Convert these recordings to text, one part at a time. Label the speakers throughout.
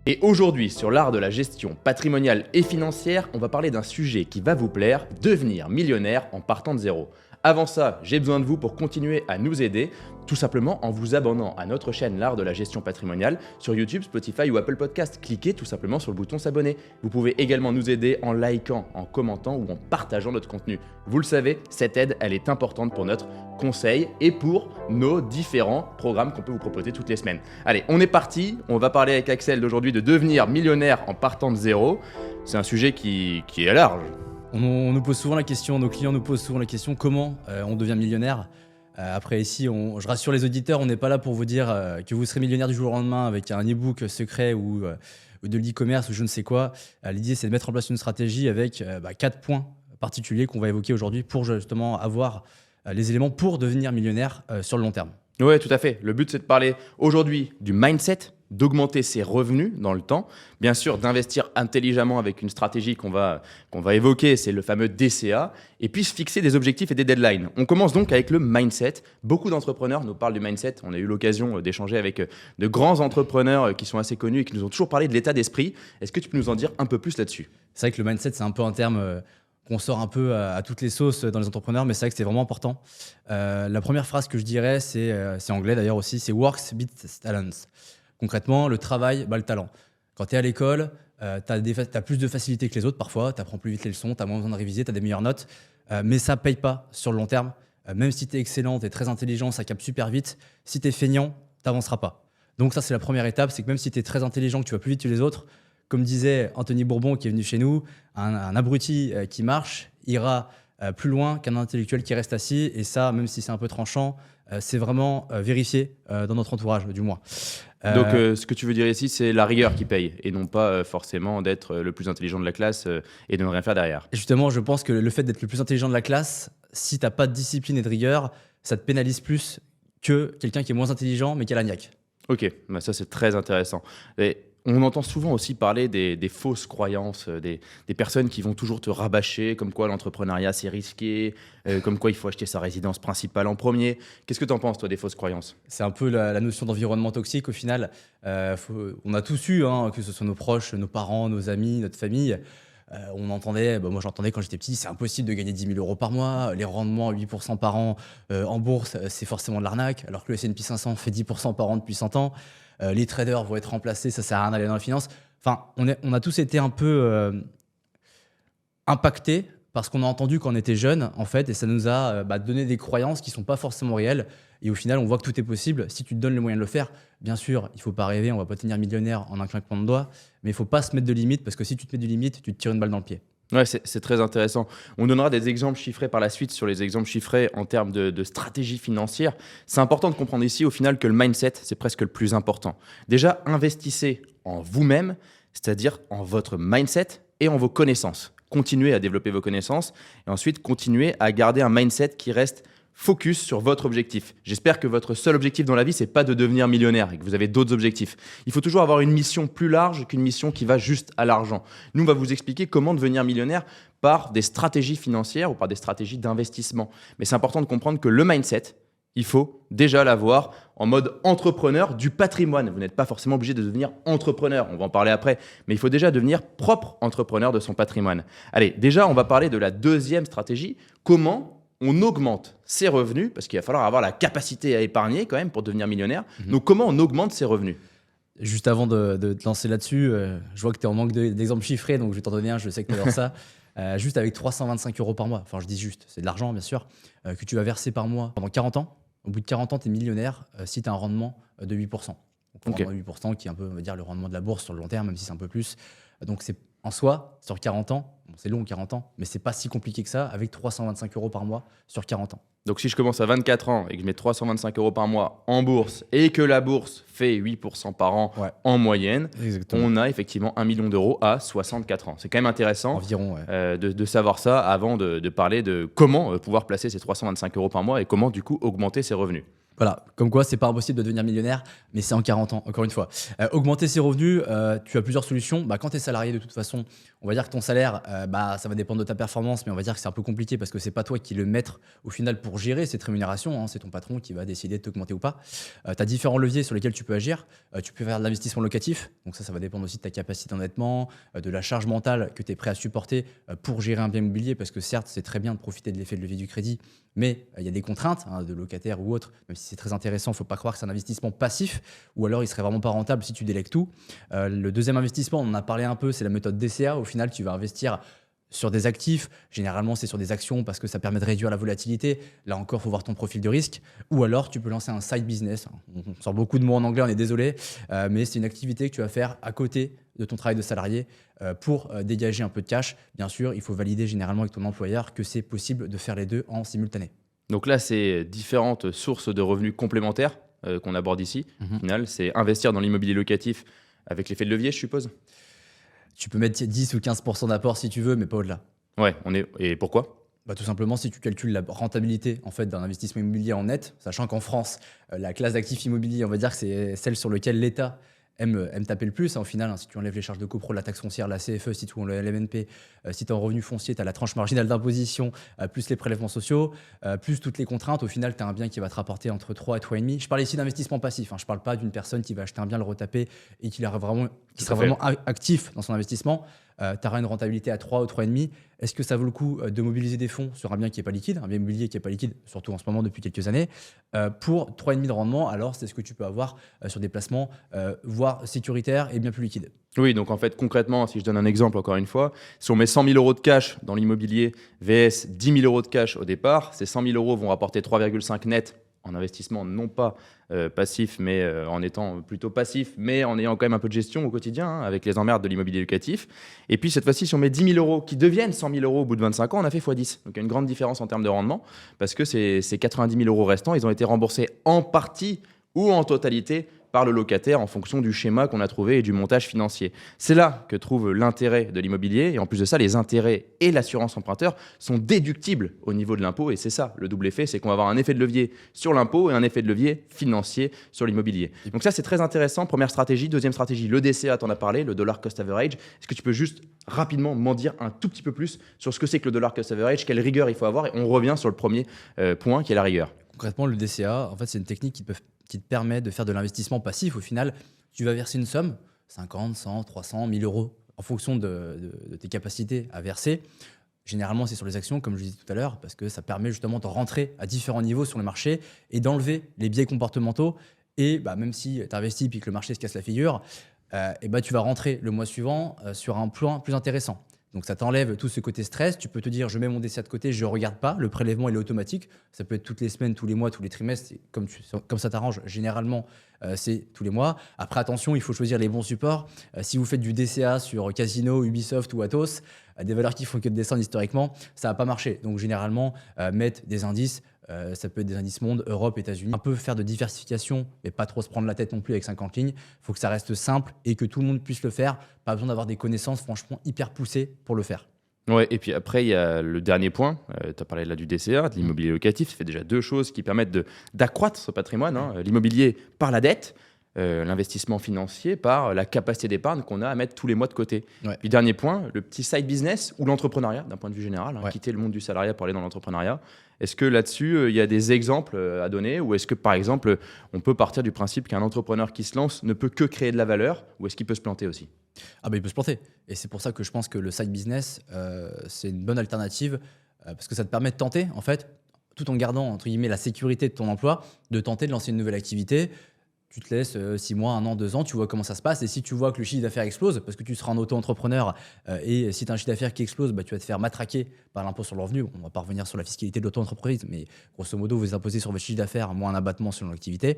Speaker 1: Et aujourd'hui, sur l'art de la gestion patrimoniale et financière, on va parler d'un sujet qui va vous plaire, devenir millionnaire en partant de zéro. Avant ça, j'ai besoin de vous pour continuer à nous aider, tout simplement en vous abonnant à notre chaîne L'Art de la Gestion Patrimoniale sur YouTube, Spotify ou Apple Podcast. Cliquez tout simplement sur le bouton s'abonner. Vous pouvez également nous aider en likant, en commentant ou en partageant notre contenu. Vous le savez, cette aide, elle est importante pour notre conseil et pour nos différents programmes qu'on peut vous proposer toutes les semaines. Allez, on est parti. On va parler avec Axel d'aujourd'hui de devenir millionnaire en partant de zéro. C'est un sujet qui est large.
Speaker 2: On nous pose souvent la question, nos clients nous posent souvent la question comment on devient millionnaire. Après ici, je rassure les auditeurs, on n'est pas là pour vous dire que vous serez millionnaire du jour au lendemain avec un e-book secret ou de l'e-commerce ou je ne sais quoi. L'idée, c'est de mettre en place une stratégie avec 4 points particuliers qu'on va évoquer aujourd'hui pour justement avoir les éléments pour devenir millionnaire sur le long terme.
Speaker 1: Oui, tout à fait. Le but, c'est de parler aujourd'hui du mindset, d'augmenter ses revenus dans le temps, bien sûr d'investir intelligemment avec une stratégie qu'on va évoquer, c'est le fameux DCA, et puis se fixer des objectifs et des deadlines. On commence donc avec le mindset. Beaucoup d'entrepreneurs nous parlent du mindset. On a eu l'occasion d'échanger avec de grands entrepreneurs qui sont assez connus et qui nous ont toujours parlé de l'état d'esprit. Est-ce que tu peux nous en dire un peu plus là-dessus ?
Speaker 2: C'est vrai que le mindset, c'est un peu un terme qu'on sort un peu à toutes les sauces dans les entrepreneurs, mais c'est vrai que c'est vraiment important. La première phrase que je dirais, c'est anglais d'ailleurs aussi, c'est « works beats talents ». Concrètement, le travail bat le talent. Quand tu es à l'école, tu as plus de facilité que les autres parfois, tu apprends plus vite les leçons, tu as moins besoin de réviser, tu as des meilleures notes, mais ça ne paye pas sur le long terme. Même si tu es excellent, tu es très intelligent, ça capte super vite, si tu es feignant, tu n'avanceras pas. Donc ça, c'est la première étape, c'est que même si tu es très intelligent, que tu vas plus vite que les autres, comme disait Anthony Bourbon qui est venu chez nous, un abruti qui marche ira plus loin qu'un intellectuel qui reste assis, et ça, même si c'est un peu tranchant, c'est vraiment vérifié dans notre entourage, du moins.
Speaker 1: Donc, ce que tu veux dire ici, c'est la rigueur qui paye et non pas forcément d'être le plus intelligent de la classe et de ne rien faire derrière.
Speaker 2: Justement, je pense que le fait d'être le plus intelligent de la classe, si tu n'as pas de discipline et de rigueur, ça te pénalise plus que quelqu'un qui est moins intelligent mais qui a la niaque.
Speaker 1: Ok, bah ça c'est très intéressant. Et on entend souvent aussi parler des fausses croyances, des personnes qui vont toujours te rabâcher, comme quoi l'entrepreneuriat c'est risqué, comme quoi il faut acheter sa résidence principale en premier. Qu'est-ce que tu en penses, toi, des fausses croyances ?
Speaker 2: C'est un peu la notion d'environnement toxique au final. On a tous eu, que ce soit nos proches, nos parents, nos amis, notre famille. On entendait, moi j'entendais quand j'étais petit, c'est impossible de gagner 10 000 euros par mois, les rendements à 8% par an en bourse, c'est forcément de l'arnaque, alors que le S&P 500 fait 10% par an depuis 100 ans. Les traders vont être remplacés, ça sert à rien d'aller dans la finance. Enfin, on a tous été un peu impactés parce qu'on a entendu quand on était jeune, en fait, et ça nous a donné des croyances qui ne sont pas forcément réelles. Et au final, on voit que tout est possible si tu te donnes le moyen de le faire. Bien sûr, il ne faut pas rêver, on ne va pas devenir millionnaire en un claquement de doigts, mais il ne faut pas se mettre de limites parce que si tu te mets de limites, tu te tires une balle dans le pied.
Speaker 1: Ouais, c'est très intéressant. On donnera des exemples chiffrés par la suite sur les exemples chiffrés en termes de stratégie financière. C'est important de comprendre ici, au final, que le mindset, c'est presque le plus important. Déjà, investissez en vous-même, c'est-à-dire en votre mindset et en vos connaissances. Continuez à développer vos connaissances et ensuite continuez à garder un mindset qui reste focus sur votre objectif. J'espère que votre seul objectif dans la vie, c'est pas de devenir millionnaire et que vous avez d'autres objectifs. Il faut toujours avoir une mission plus large qu'une mission qui va juste à l'argent. Nous, on va vous expliquer comment devenir millionnaire par des stratégies financières ou par des stratégies d'investissement. Mais c'est important de comprendre que le mindset, il faut déjà l'avoir en mode entrepreneur du patrimoine. Vous n'êtes pas forcément obligé de devenir entrepreneur, on va en parler après, mais il faut déjà devenir propre entrepreneur de son patrimoine. Allez, déjà, on va parler de la deuxième stratégie, comment on augmente ses revenus, parce qu'il va falloir avoir la capacité à épargner quand même pour devenir millionnaire. Donc, comment on augmente ses revenus ?
Speaker 2: Juste avant de te lancer là-dessus, je vois que tu es en manque d'exemples chiffrés, donc je vais t'en donner un, je sais que tu adores ça. Juste avec 325 euros par mois, enfin je dis juste, c'est de l'argent bien sûr, que tu vas verser par mois pendant 40 ans. Au bout de 40 ans, tu es millionnaire si tu as un rendement de 8%. Donc,
Speaker 1: Okay.
Speaker 2: Rendement de 8% qui est un peu, on va dire, le rendement de la bourse sur le long terme, même si c'est un peu plus. Donc c'est en soi, sur 40 ans, bon, c'est long 40 ans, mais c'est pas si compliqué que ça avec 325 euros par mois sur 40 ans.
Speaker 1: Donc, si je commence à 24 ans et que je mets 325 euros par mois en bourse et que la bourse fait 8% par an en moyenne, on a effectivement 1 million d'euros à 64 ans. C'est quand même intéressant
Speaker 2: Environ,
Speaker 1: de savoir ça avant de parler de comment pouvoir placer ces 325 euros par mois et comment du coup augmenter ses revenus.
Speaker 2: Voilà, comme quoi c'est pas impossible de devenir millionnaire, mais c'est en 40 ans, encore une fois. Augmenter ses revenus, tu as plusieurs solutions. Quand tu es salarié, de toute façon, on va dire que ton salaire, ça va dépendre de ta performance, mais on va dire que c'est un peu compliqué parce que c'est pas toi qui le maître au final pour gérer cette rémunération, hein, c'est ton patron qui va décider de t'augmenter ou pas. Tu as différents leviers sur lesquels tu peux agir. Tu peux faire de l'investissement locatif, donc ça va dépendre aussi de ta capacité d'endettement, de la charge mentale que tu es prêt à supporter pour gérer un bien immobilier, parce que certes, c'est très bien de profiter de l'effet de levier du crédit, mais il y a des contraintes, hein, de locataire ou autre, même si c'est très intéressant, il ne faut pas croire que c'est un investissement passif, ou alors il serait vraiment pas rentable si tu délègues tout. Le deuxième investissement, on en a parlé un peu, c'est la méthode DCA. Au final, tu vas investir sur des actifs, généralement c'est sur des actions parce que ça permet de réduire la volatilité. Là encore, il faut voir ton profil de risque. Ou alors tu peux lancer un side business. On sort beaucoup de mots en anglais, on est désolé, mais c'est une activité que tu vas faire à côté de ton travail de salarié pour dégager un peu de cash. Bien sûr, il faut valider généralement avec ton employeur que c'est possible de faire les deux en simultané.
Speaker 1: Donc là, c'est différentes sources de revenus complémentaires qu'on aborde ici. Au final, c'est investir dans l'immobilier locatif avec l'effet de levier, je suppose.
Speaker 2: Tu peux mettre 10 ou 15% d'apport si tu veux, mais pas au-delà.
Speaker 1: Ouais, et pourquoi?
Speaker 2: Tout simplement, si tu calcules la rentabilité en fait, d'un investissement immobilier en net, sachant qu'en France, la classe d'actifs immobiliers, on va dire que c'est celle sur laquelle l'État aime taper le plus, hein, au final, hein, si tu enlèves les charges de copro, la taxe foncière, la CFE, si tu enlèves le LMNP, si tu es en revenu foncier, tu as la tranche marginale d'imposition, plus les prélèvements sociaux, plus toutes les contraintes. Au final, tu as un bien qui va te rapporter entre 3 et 3,5. Je parle ici d'investissement passif, hein, je ne parle pas d'une personne qui va acheter un bien, le retaper et qui sera vraiment actif dans son investissement. Tu auras une rentabilité à 3 ou 3,5. Est-ce que ça vaut le coup de mobiliser des fonds sur un bien qui n'est pas liquide, un bien immobilier qui n'est pas liquide, surtout en ce moment depuis quelques années, pour 3,5 de rendement? Alors, c'est ce que tu peux avoir sur des placements, voire sécuritaires et bien plus liquides.
Speaker 1: Oui, donc en fait, concrètement, si je donne un exemple encore une fois, si on met 100 000 euros de cash dans l'immobilier VS 10 000 euros de cash au départ, ces 100 000 euros vont rapporter 3,5 net en investissement non pas passif, mais en étant plutôt passif, mais en ayant quand même un peu de gestion au quotidien, hein, avec les emmerdes de l'immobilier locatif. Et puis cette fois-ci, si on met 10 000 euros qui deviennent 100 000 euros au bout de 25 ans, on a fait x10. Donc il y a une grande différence en termes de rendement, parce que ces 90 000 euros restants, ils ont été remboursés en partie ou en totalité par le locataire en fonction du schéma qu'on a trouvé et du montage financier. C'est là que trouve l'intérêt de l'immobilier. Et en plus de ça, les intérêts et l'assurance emprunteur sont déductibles au niveau de l'impôt. Et c'est ça, le double effet, c'est qu'on va avoir un effet de levier sur l'impôt et un effet de levier financier sur l'immobilier. Donc ça, c'est très intéressant. Première stratégie. Deuxième stratégie, le DCA, t'en as parlé, le dollar cost average. Est-ce que tu peux juste rapidement m'en dire un tout petit peu plus sur ce que c'est que le dollar cost average, quelle rigueur il faut avoir? Et on revient sur le premier point qui est la rigueur.
Speaker 2: Concrètement, le DCA, en fait, c'est une technique qui te permet de faire de l'investissement passif. Au final, tu vas verser une somme, 50, 100, 300, 1000 euros, en fonction de tes capacités à verser. Généralement, c'est sur les actions, comme je disais tout à l'heure, parce que ça permet justement de rentrer à différents niveaux sur le marché et d'enlever les biais comportementaux. Et même si tu investis et que le marché se casse la figure, tu vas rentrer le mois suivant sur un point plus intéressant. Donc ça t'enlève tout ce côté stress. Tu peux te dire, je mets mon DCA de côté, je ne regarde pas. Le prélèvement, il est automatique. Ça peut être toutes les semaines, tous les mois, tous les trimestres. Comme ça t'arrange, généralement, c'est tous les mois. Après, attention, il faut choisir les bons supports. Si vous faites du DCA sur Casino, Ubisoft ou Atos, des valeurs qui font que descendre historiquement, ça ne va pas marcher. Donc généralement, mettre des indices. Ça peut être des indices monde, Europe, États-Unis. Un peu faire de diversification, mais pas trop se prendre la tête non plus avec 50 lignes. Il faut que ça reste simple et que tout le monde puisse le faire. Pas besoin d'avoir des connaissances franchement hyper poussées pour le faire.
Speaker 1: Ouais, et puis après, il y a le dernier point. Tu as parlé là du DCA, de l'immobilier locatif. Ça fait déjà deux choses qui permettent d'accroître ce patrimoine, hein. L'immobilier par la dette, l'investissement financier par la capacité d'épargne qu'on a à mettre tous les mois de côté.
Speaker 2: Ouais.
Speaker 1: Puis dernier point, le petit side business ou l'entrepreneuriat d'un point de vue général, hein,
Speaker 2: Ouais.
Speaker 1: quitter le monde du salariat pour aller dans l'entrepreneuriat. Est-ce que là-dessus, il y a des exemples à donner ou est-ce que par exemple, on peut partir du principe qu'un entrepreneur qui se lance ne peut que créer de la valeur ou est-ce qu'il peut se planter aussi?
Speaker 2: Il peut se planter. Et c'est pour ça que je pense que le side business, c'est une bonne alternative parce que ça te permet de tenter, en fait, tout en gardant entre guillemets la sécurité de ton emploi, de tenter de lancer une nouvelle activité. Tu te laisses 6 mois, 1 an, 2 ans, tu vois comment ça se passe. Et si tu vois que le chiffre d'affaires explose, parce que tu seras un auto-entrepreneur, et si tu as un chiffre d'affaires qui explose, tu vas te faire matraquer par l'impôt sur le revenu. On ne va pas revenir sur la fiscalité de l'auto-entreprise, mais grosso modo, vous imposez sur votre chiffre d'affaires moins un abattement selon l'activité.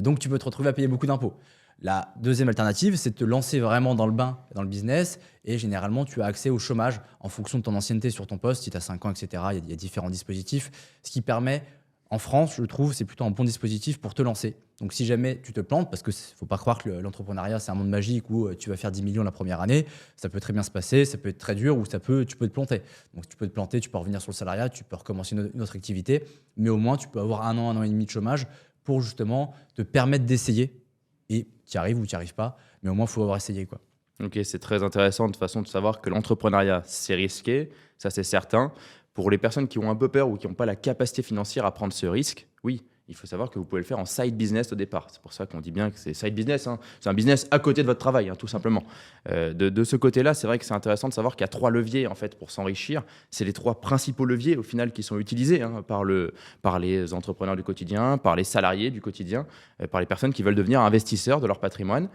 Speaker 2: Donc tu peux te retrouver à payer beaucoup d'impôts. La deuxième alternative, c'est de te lancer vraiment dans le bain, dans le business. Et généralement, tu as accès au chômage en fonction de ton ancienneté sur ton poste. Si tu as 5 ans, etc., il y a différents dispositifs. Ce qui permet, en France, je trouve, c'est plutôt un bon dispositif pour te lancer. Donc si jamais tu te plantes, parce qu'il ne faut pas croire que l'entrepreneuriat, c'est un monde magique où tu vas faire 10 millions la première année, ça peut très bien se passer, ça peut être très dur ou tu peux te planter. Donc tu peux te planter, tu peux revenir sur le salariat, tu peux recommencer une autre activité, mais au moins tu peux avoir 1 an et demi de chômage pour justement te permettre d'essayer. Et tu y arrives ou tu n'y arrives pas, mais au moins, il faut avoir essayé, quoi.
Speaker 1: Ok, c'est très intéressant de façon de savoir que l'entrepreneuriat, c'est risqué, ça c'est certain. Pour les personnes qui ont un peu peur ou qui n'ont pas la capacité financière à prendre ce risque, oui, il faut savoir que vous pouvez le faire en side business au départ. C'est pour ça qu'on dit bien que c'est side business, hein. C'est un business à côté de votre travail, hein, tout simplement. De ce côté-là, c'est vrai que c'est intéressant de savoir qu'il y a 3 leviers en fait, pour s'enrichir. C'est les 3 principaux leviers au final qui sont utilisés, hein, par les entrepreneurs du quotidien, par les salariés du quotidien, par les personnes qui veulent devenir investisseurs de leur patrimoine.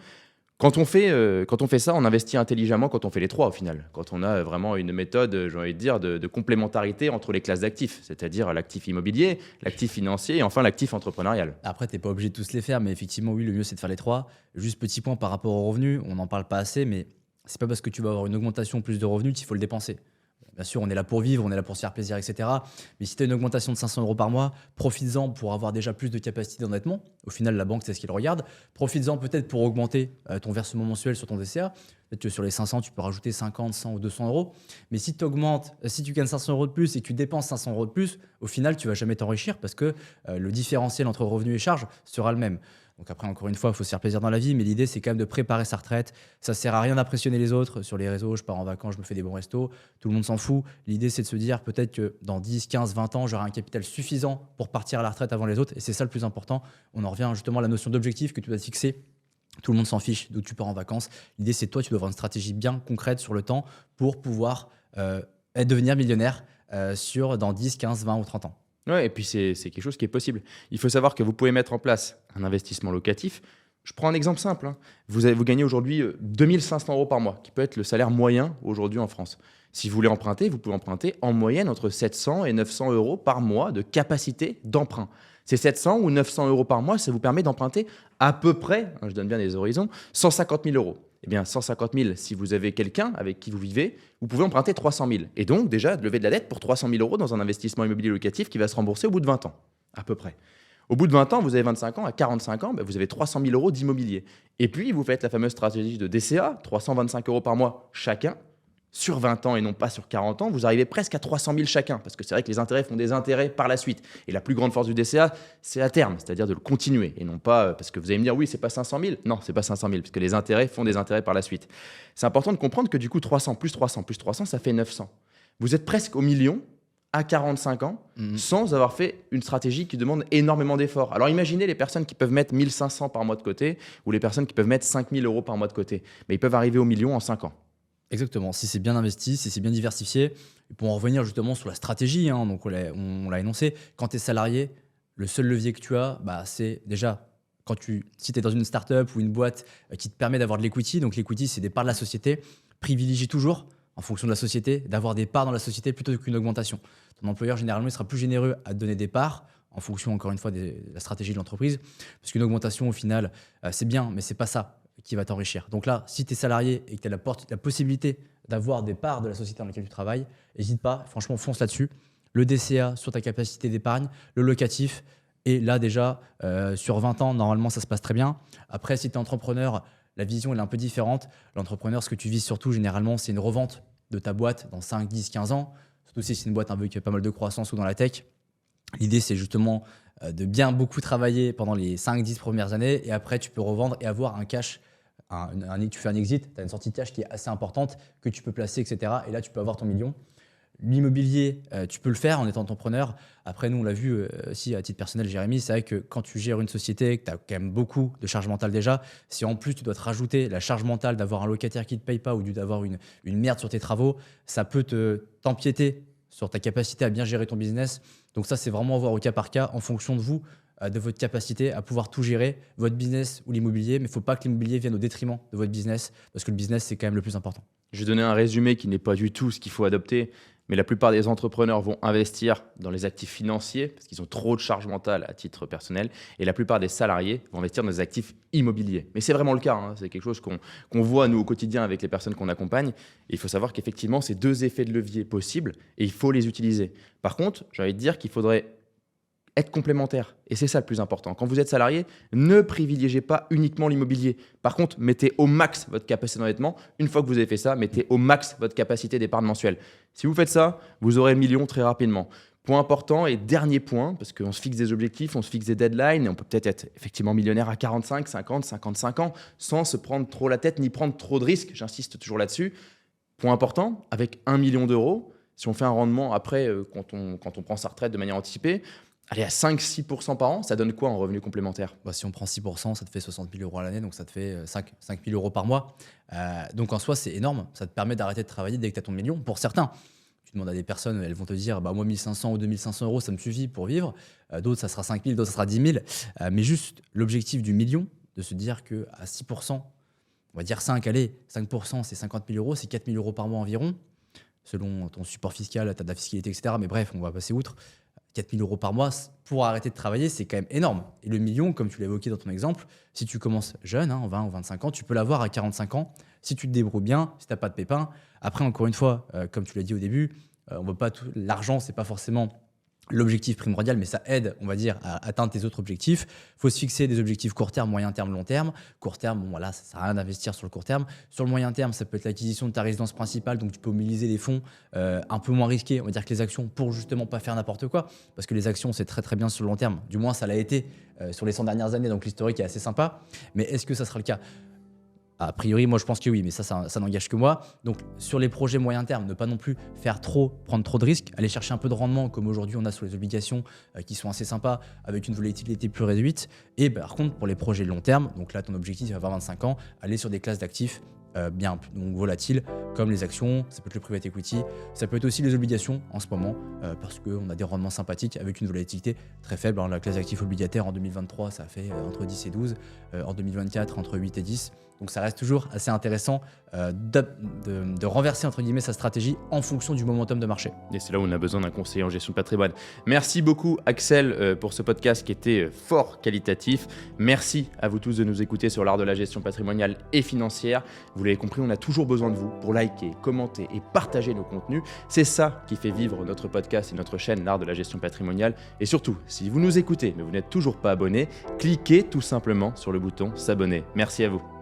Speaker 1: Quand on fait ça, on investit intelligemment quand on fait les 3 au final. Quand on a vraiment une méthode, j'ai envie de dire, de complémentarité entre les classes d'actifs, c'est-à-dire l'actif immobilier, l'actif financier et enfin l'actif entrepreneurial.
Speaker 2: Après, tu n'es pas obligé de tous les faire, mais effectivement, oui, le mieux, c'est de faire les 3. Juste petit point par rapport aux revenus, on n'en parle pas assez, mais c'est pas parce que tu vas avoir une augmentation plus de revenus qu'il faut le dépenser. Bien sûr, on est là pour vivre, on est là pour se faire plaisir, etc. Mais si tu as une augmentation de 500 € par mois, profites-en pour avoir déjà plus de capacité d'endettement. Au final, la banque, c'est ce qu'il regarde. Profites-en peut-être pour augmenter ton versement mensuel sur ton DCA. Peut-être que sur les 500, tu peux rajouter 50, 100 ou 200 €. Mais si tu augmentes, si tu gagnes 500 € de plus et que tu dépenses 500 € de plus, au final, tu vas jamais t'enrichir parce que le différentiel entre revenus et charges sera le même. Donc après, encore une fois, il faut se faire plaisir dans la vie, mais l'idée, c'est quand même de préparer sa retraite. Ça sert à rien d'impressionner les autres sur les réseaux. Je pars en vacances, je me fais des bons restos. Tout le monde s'en fout. L'idée, c'est de se dire peut-être que dans 10, 15, 20 ans, j'aurai un capital suffisant pour partir à la retraite avant les autres. Et c'est ça le plus important. On en revient justement à la notion d'objectif que tu dois te fixer. Tout le monde s'en fiche d'où tu pars en vacances. L'idée, c'est toi, tu dois avoir une stratégie bien concrète sur le temps pour pouvoir devenir millionnaire dans 10, 15, 20 ou 30 ans.
Speaker 1: Ouais, et puis c'est quelque chose qui est possible. Il faut savoir que vous pouvez mettre en place un investissement locatif. Je prends un exemple simple, hein. Vous gagnez aujourd'hui 2 500 € par mois, qui peut être le salaire moyen aujourd'hui en France. Si vous voulez emprunter, vous pouvez emprunter en moyenne entre 700 et 900 € par mois de capacité d'emprunt. Ces 700 ou 900 € par mois, ça vous permet d'emprunter à peu près, hein, je donne bien des horizons, 150 000 €. Eh bien, 150 000, si vous avez quelqu'un avec qui vous vivez, vous pouvez emprunter 300 000. Et donc, déjà, lever de la dette pour 300 000 € dans un investissement immobilier locatif qui va se rembourser au bout de 20 ans, à peu près. Au bout de 20 ans, vous avez 25 ans, à 45 ans, vous avez 300 000 € d'immobilier. Et puis, vous faites la fameuse stratégie de DCA, 325 € par mois chacun, sur 20 ans et non pas sur 40 ans, vous arrivez presque à 300 000 chacun, parce que c'est vrai que les intérêts font des intérêts par la suite. Et la plus grande force du DCA, c'est à terme, c'est-à-dire de le continuer, et non pas, parce que vous allez me dire, oui, c'est pas 500 000. Non, c'est pas 500 000, parce que les intérêts font des intérêts par la suite. C'est important de comprendre que du coup, 300 plus 300 plus 300, ça fait 900. Vous êtes presque au million à 45 ans, sans avoir fait une stratégie qui demande énormément d'efforts. Alors imaginez les personnes qui peuvent mettre 1 500 par mois de côté, ou les personnes qui peuvent mettre 5 000 € par mois de côté. Mais ils peuvent arriver au million en 5 ans.
Speaker 2: Exactement, si c'est bien investi, si c'est bien diversifié. Et pour en revenir justement sur la stratégie, hein, donc on l'a énoncé, quand tu es salarié, le seul levier que tu as, c'est déjà si tu es dans une startup ou une boîte qui te permet d'avoir de l'equity, donc l'equity, c'est des parts de la société, privilégie toujours, en fonction de la société, d'avoir des parts dans la société plutôt qu'une augmentation. Ton employeur, généralement, il sera plus généreux à te donner des parts, en fonction, encore une fois, de la stratégie de l'entreprise, parce qu'une augmentation, au final, c'est bien, mais c'est pas ça qui va t'enrichir. Donc là, si tu es salarié et que tu as la possibilité d'avoir des parts de la société dans laquelle tu travailles, n'hésite pas, franchement, fonce là-dessus. Le DCA sur ta capacité d'épargne, le locatif, et là déjà, sur 20 ans, normalement, ça se passe très bien. Après, si tu es entrepreneur, la vision elle est un peu différente. L'entrepreneur, ce que tu vises surtout, généralement, c'est une revente de ta boîte dans 5, 10, 15 ans, surtout si c'est une boîte avec pas mal de croissance ou dans la tech. L'idée, c'est justement de bien beaucoup travailler pendant les 5-10 premières années et après, tu peux revendre et avoir un cash. Tu fais un exit, tu as une sortie de cash qui est assez importante que tu peux placer, etc. Et là, tu peux avoir ton million. L'immobilier, tu peux le faire en étant entrepreneur. Après, nous, on l'a vu aussi à titre personnel, Jérémy, c'est vrai que quand tu gères une société, que tu as quand même beaucoup de charge mentale déjà, si en plus tu dois te rajouter la charge mentale d'avoir un locataire qui ne te paye pas ou d'avoir une merde sur tes travaux, ça peut t'empiéter sur ta capacité à bien gérer ton business. Donc ça, c'est vraiment à voir au cas par cas en fonction de vous, de votre capacité à pouvoir tout gérer, votre business ou l'immobilier. Mais il ne faut pas que l'immobilier vienne au détriment de votre business parce que le business, c'est quand même le plus important.
Speaker 1: Je vais donner un résumé qui n'est pas du tout ce qu'il faut adopter, mais la plupart des entrepreneurs vont investir dans les actifs financiers parce qu'ils ont trop de charge mentale à titre personnel, et la plupart des salariés vont investir dans des actifs immobiliers. Mais c'est vraiment le cas, hein. C'est quelque chose qu'on voit nous au quotidien avec les personnes qu'on accompagne. Et il faut savoir qu'effectivement, c'est 2 effets de levier possibles et il faut les utiliser. Par contre, j'ai envie de dire qu'il faudrait être complémentaire. Et c'est ça le plus important. Quand vous êtes salarié, ne privilégiez pas uniquement l'immobilier. Par contre, mettez au max votre capacité d'endettement. Une fois que vous avez fait ça, mettez au max votre capacité d'épargne mensuelle. Si vous faites ça, vous aurez le million très rapidement. Point important et dernier point, parce qu'on se fixe des objectifs, on se fixe des deadlines, et on peut peut-être être effectivement millionnaire à 45, 50, 55 ans, sans se prendre trop la tête ni prendre trop de risques. J'insiste toujours là-dessus. Point important, avec 1 million d'euros, si on fait un rendement après, quand on prend sa retraite de manière anticipée, allez, à 5-6% par an, ça donne quoi en revenu complémentaire?
Speaker 2: Bah, si on prend 6%, ça te fait 60 000 euros à l'année, donc ça te fait 5 000 euros par mois. Donc en soi, c'est énorme. Ça te permet d'arrêter de travailler dès que tu as ton million. Pour certains, tu demandes à des personnes, elles vont te dire bah, moi, 1 500 ou 2 500 euros, ça me suffit pour vivre. D'autres, ça sera 5 000, d'autres, ça sera 10 000. Mais juste l'objectif du million, de se dire qu'à 6%, on va dire 5, allez, 5%, c'est 50 000 euros, c'est 4 000 euros par mois environ, selon ton support fiscal, ta fiscalité, etc. Mais bref, on va passer outre. 4 000 euros par mois pour arrêter de travailler, c'est quand même énorme. Et le million, comme tu l'as évoqué dans ton exemple, si tu commences jeune, en 20 ou 25 ans, tu peux l'avoir à 45 ans, si tu te débrouilles bien, si tu n'as pas de pépins. Après, encore une fois, comme tu l'as dit au début, on veut pas l'argent, c'est pas forcément l'objectif primordial, mais ça aide, on va dire, à atteindre tes autres objectifs. Il faut se fixer des objectifs court terme, moyen terme, long terme. Court terme, bon, voilà, ça ne sert à rien d'investir sur le court terme. Sur le moyen terme, ça peut être l'acquisition de ta résidence principale, donc tu peux mobiliser des fonds un peu moins risqués, on va dire, que les actions, pour justement pas faire n'importe quoi. Parce que les actions, c'est très très bien sur le long terme. Du moins, ça l'a été sur les 100 dernières années, donc l'historique est assez sympa. Mais est-ce que ça sera le cas ? A priori, moi, je pense que oui, mais ça n'engage que moi. Donc, sur les projets moyen terme, ne pas non plus prendre trop de risques, aller chercher un peu de rendement, comme aujourd'hui on a sur les obligations qui sont assez sympas, avec une volatilité plus réduite. Et par contre, pour les projets long terme, donc là, ton objectif à 20-25 ans, aller sur des classes d'actifs bien donc volatiles, comme les actions, ça peut être le private equity, ça peut être aussi les obligations en ce moment, parce qu'on a des rendements sympathiques avec une volatilité très faible. La classe d'actifs obligataires en 2023, ça a fait entre 10 et 12, en 2024, entre 8 et 10. Donc ça reste toujours assez intéressant de renverser entre guillemets sa stratégie en fonction du momentum de marché.
Speaker 1: Et c'est là où on a besoin d'un conseiller en gestion de patrimoine. Merci beaucoup Axel pour ce podcast qui était fort qualitatif. Merci à vous tous de nous écouter sur l'art de la gestion patrimoniale et financière. Vous l'avez compris, on a toujours besoin de vous pour liker, commenter et partager nos contenus. C'est ça qui fait vivre notre podcast et notre chaîne l'art de la gestion patrimoniale. Et surtout, si vous nous écoutez mais vous n'êtes toujours pas abonné, cliquez tout simplement sur le bouton s'abonner. Merci à vous.